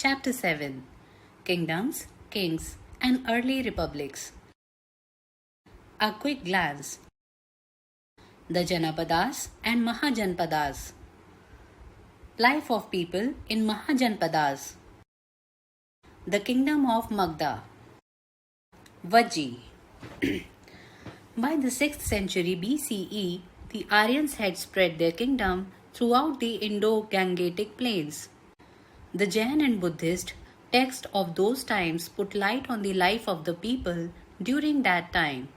Chapter 7 Kingdoms, Kings, and Early Republics. A quick glance. The Janapadas and Mahajanpadas. Life of people in Mahajanpadas. The Kingdom of Magda. Vajji. By the 6th century BCE, the Aryans had spread their kingdom throughout the Indo-Gangetic plains. The Jain and Buddhist texts of those times put light on the life of the people during that time.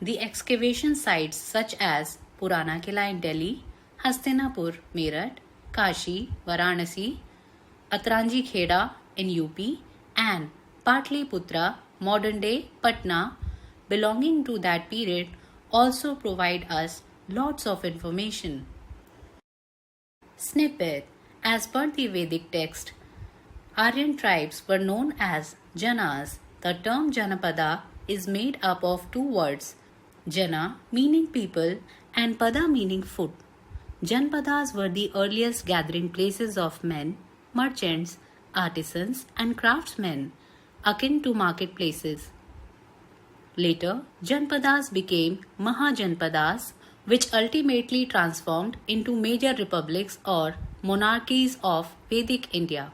The excavation sites such as Purana Kila in Delhi, Hastinapur, Meerut, Kashi, Varanasi, Atranji Kheda in UP, and Patliputra, modern-day Patna, belonging to that period, also provide us lots of information. Snippet. As per the Vedic text, Aryan tribes were known as Janas. The term Janapada is made up of two words, Jana meaning people and Pada meaning foot. Janpadas were the earliest gathering places of men, merchants, artisans, and craftsmen, akin to marketplaces. Later, Janpadas became Mahajanpadas, which ultimately transformed into major republics or monarchies of Vedic India.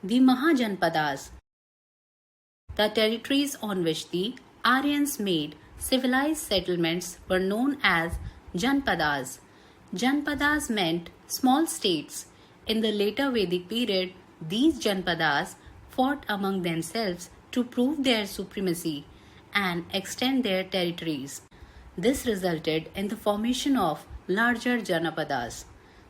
The Mahajanpadas. The territories on which the Aryans made civilized settlements were known as Janpadas. Janpadas meant small states. In the later Vedic period, these Janpadas fought among themselves to prove their supremacy and extend their territories. This resulted in the formation of larger Janapadas.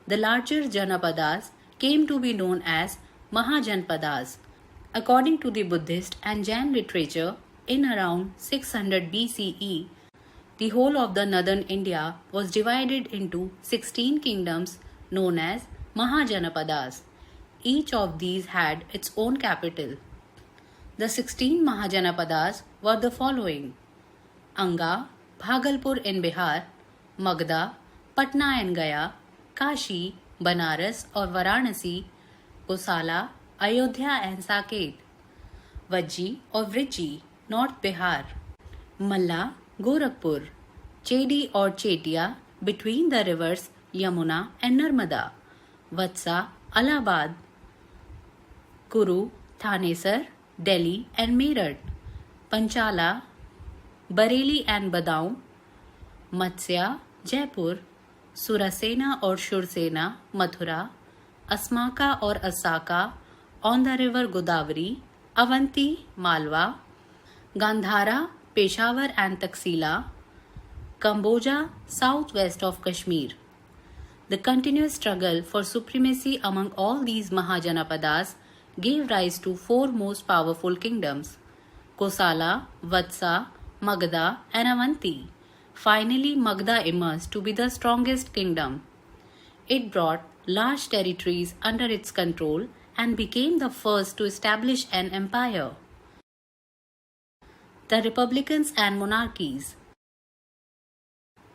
The larger Janapadas came to be known as Mahajanpadas. According to the Buddhist and Jain literature, in around 600 BCE, the whole of the northern India was divided into 16 kingdoms known as Mahajanapadas. Each of these had its own capital. The 16 Mahajanapadas were the following: Anga, Bhagalpur in Bihar, Magda, Patna and Gaya, Kashi, Banaras or Varanasi, Kosala, Ayodhya and Saket, Vajji or Vriji, North Bihar, Malla, Gorakhpur, Chedi or Chetia, between the rivers Yamuna and Narmada, Vatsa, Allahabad, Kuru, Thanesar, Delhi and Meerut, Panchala, Bareilly and Badaun, Matsya, Jaipur, Surasena or Shursena, Mathura, Asmaka or Asaka, on the river Godavari, Avanti, Malwa, Gandhara, Peshawar and Taxila, Kamboja, southwest of Kashmir. The continuous struggle for supremacy among all these Mahajanapadas gave rise to four most powerful kingdoms: Kosala, Vatsa, Magda and Avanti. Finally, Magda emerged to be the strongest kingdom. It brought large territories under its control and became the first to establish an empire. The republicans and monarchies.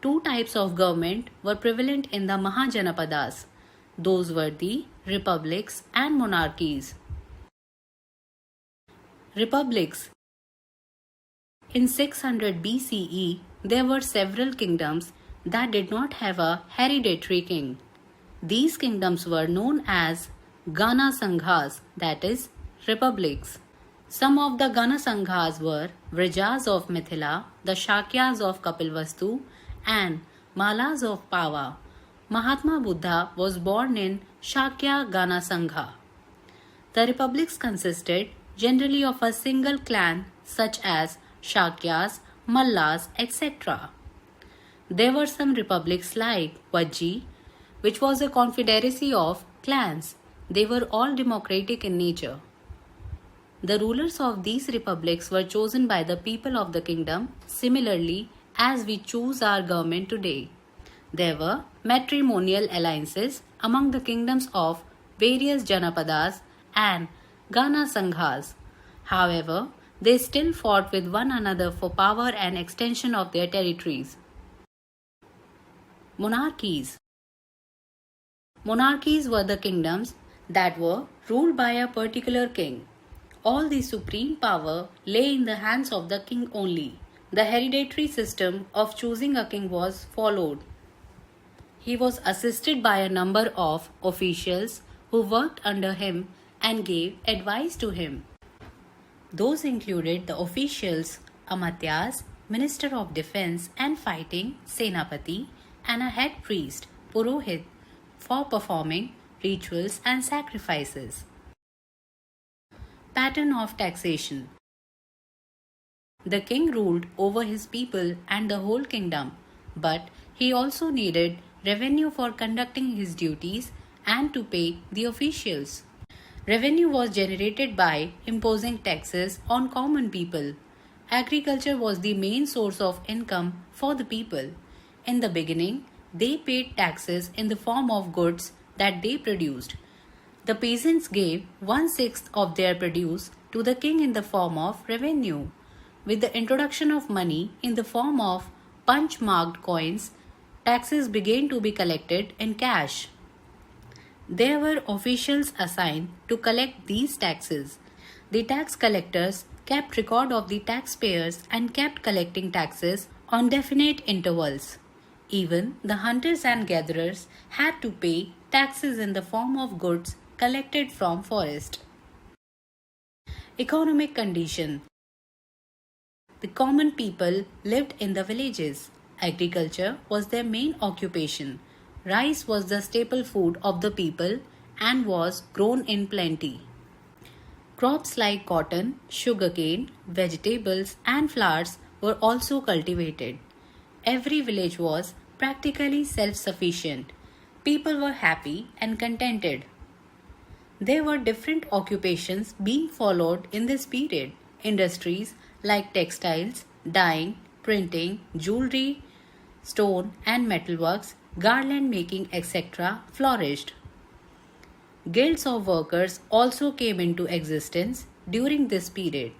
Two types of government were prevalent in the Mahajanapadas. Those were the republics and monarchies. Republics. In 600 BCE, there were several kingdoms that did not have a hereditary king. These kingdoms were known as Gana Sanghas, that is, republics. Some of the Gana Sanghas were Vrajas of Mithila, the Shakyas of Kapilvastu, and Malas of Pava. Mahatma Buddha was born in Shakya Gana Sangha. The republics consisted generally of a single clan such as Shakyas, Mallas, etc. There were some republics like Vajji, which was a confederacy of clans. They were all democratic in nature. The rulers of these republics were chosen by the people of the kingdom, similarly as we choose our government today. There were matrimonial alliances among the kingdoms of various Janapadas and Gana Sanghas. However, they still fought with one another for power and extension of their territories. Monarchies. Monarchies were the kingdoms that were ruled by a particular king. All the supreme power lay in the hands of the king only. The hereditary system of choosing a king was followed. He was assisted by a number of officials who worked under him and gave advice to him. Those included the officials Amatyas, Minister of Defense and Fighting, Senapati, and a head priest, Purohit, for performing rituals and sacrifices. Pattern of taxation. The king ruled over his people and the whole kingdom, but he also needed revenue for conducting his duties and to pay the officials. Revenue was generated by imposing taxes on common people. Agriculture was the main source of income for the people. In the beginning, they paid taxes in the form of goods that they produced. The peasants gave 1/6 of their produce to the king in the form of revenue. With the introduction of money in the form of punch-marked coins, taxes began to be collected in cash. There were officials assigned to collect these taxes. The tax collectors kept record of the taxpayers and kept collecting taxes on definite intervals. Even the hunters and gatherers had to pay taxes in the form of goods collected from forest. Economic condition. The common people lived in the villages. Agriculture was their main occupation. Rice was the staple food of the people and was grown in plenty. Crops like cotton, sugarcane, vegetables, and flowers were also cultivated. Every village was practically self-sufficient. People were happy and contented. There were different occupations being followed in this period. Industries like textiles, dyeing, printing, jewelry, stone and metalworks, garland making, etc. flourished. Guilds of workers also came into existence during this period.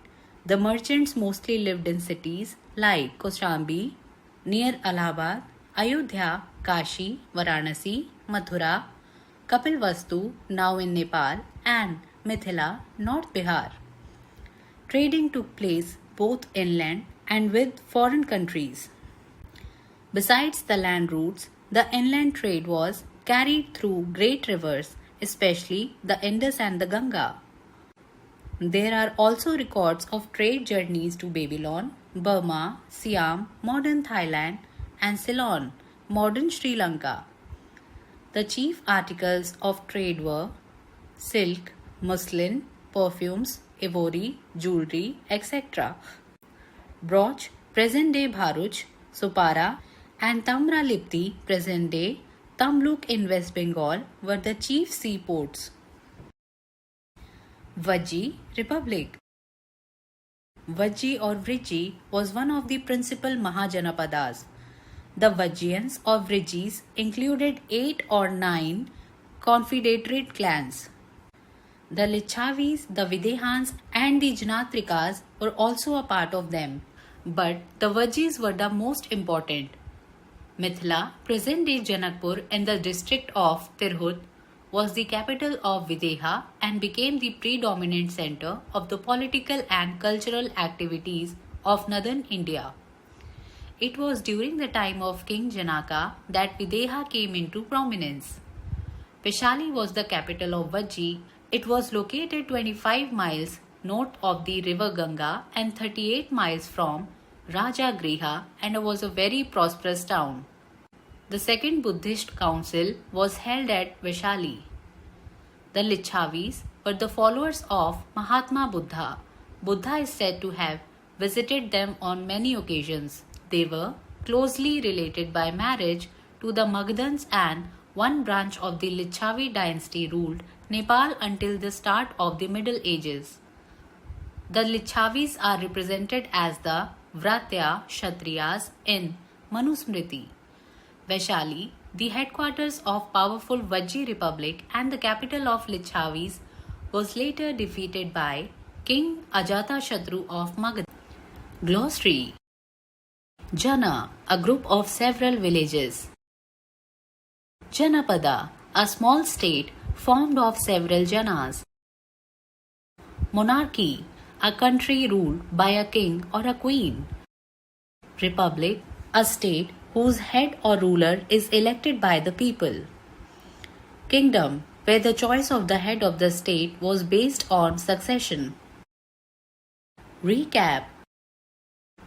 The merchants mostly lived in cities like Kaushambi, near Allahabad, Ayodhya, Kashi, Varanasi, Mathura, Kapilvastu, now in Nepal, and Mithila, North Bihar. Trading took place both inland and with foreign countries. Besides the land routes, the inland trade was carried through great rivers, especially the Indus and the Ganga. There are also records of trade journeys to Babylon, Burma, Siam, modern Thailand, and Ceylon, modern Sri Lanka. The chief articles of trade were silk, muslin, perfumes, ivory, jewelry, etc. Brooch, present-day Bharuch, Supara, and Tamra Lipti, present-day Tamluk in West Bengal, were the chief seaports. Vajji Republic. Vajji or Vriji was one of the principal Mahajanapadas. The Vajjians or Vrijis included 8 or 9 confederate clans. The Licchavis, the Videhans, and the Janatrikas were also a part of them, but the Vajjis were the most important. Mithila, present-day Janakpur in the district of Tirhut, was the capital of Videha and became the predominant center of the political and cultural activities of northern India. It was during the time of King Janaka that Videha came into prominence. Vaishali was the capital of Vajji. It was located 25 miles north of the river Ganga and 38 miles from Rajagriha and was a very prosperous town. The second Buddhist council was held at Vaishali. The Licchavis were the followers of Mahatma Buddha. Buddha is said to have visited them on many occasions. They were closely related by marriage to the Magdans, and one branch of the Licchavi dynasty ruled Nepal until the start of the Middle Ages. The Licchavis are represented as the Vratya Kshatriyas in Manusmriti. Vaishali, the headquarters of powerful Vajji Republic and the capital of Licchavis, was later defeated by King Ajatashatru of Magad. Glossary. Jana, a group of several villages. Janapada, a small state formed of several janas. Monarchy, a country ruled by a king or a queen. Republic, a state whose head or ruler is elected by the people. Kingdom, where the choice of the head of the state was based on succession. Recap.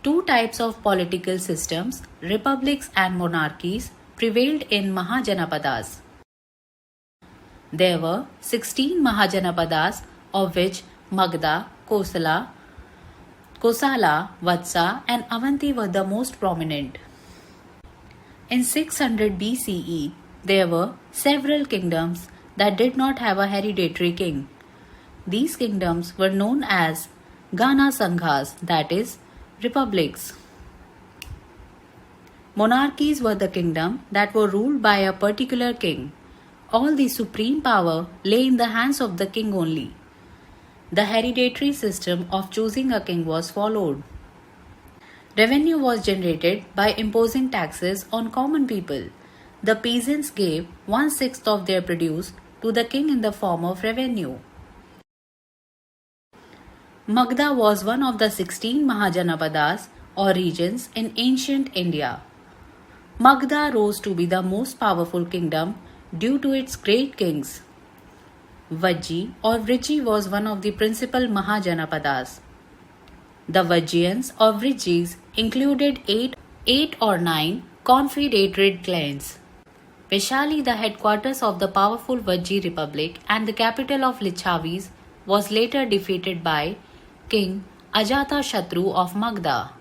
Two types of political systems, republics and monarchies, prevailed in Mahajanapadas. There were 16 Mahajanapadas, of which Magda, Kosala, Vatsa, and Avanti were the most prominent. In 600 BCE, there were several kingdoms that did not have a hereditary king. These kingdoms were known as Gana Sanghas, that is, republics. Monarchies were the kingdom that were ruled by a particular king. All the supreme power lay in the hands of the king only. The hereditary system of choosing a king was followed. Revenue was generated by imposing taxes on common people. The peasants gave 1/6 of their produce to the king in the form of revenue. Magda was one of the 16 Mahajanapadas or regions in ancient India. Magda rose to be the most powerful kingdom due to its great kings. Vajji or Vriji was one of the principal Mahajanapadas. The Vajjiyans or Vrijis included eight or nine confederate clans. Vaishali, the headquarters of the powerful Vajji Republic and the capital of Lichavis, was later defeated by King Ajatashatru of Magda.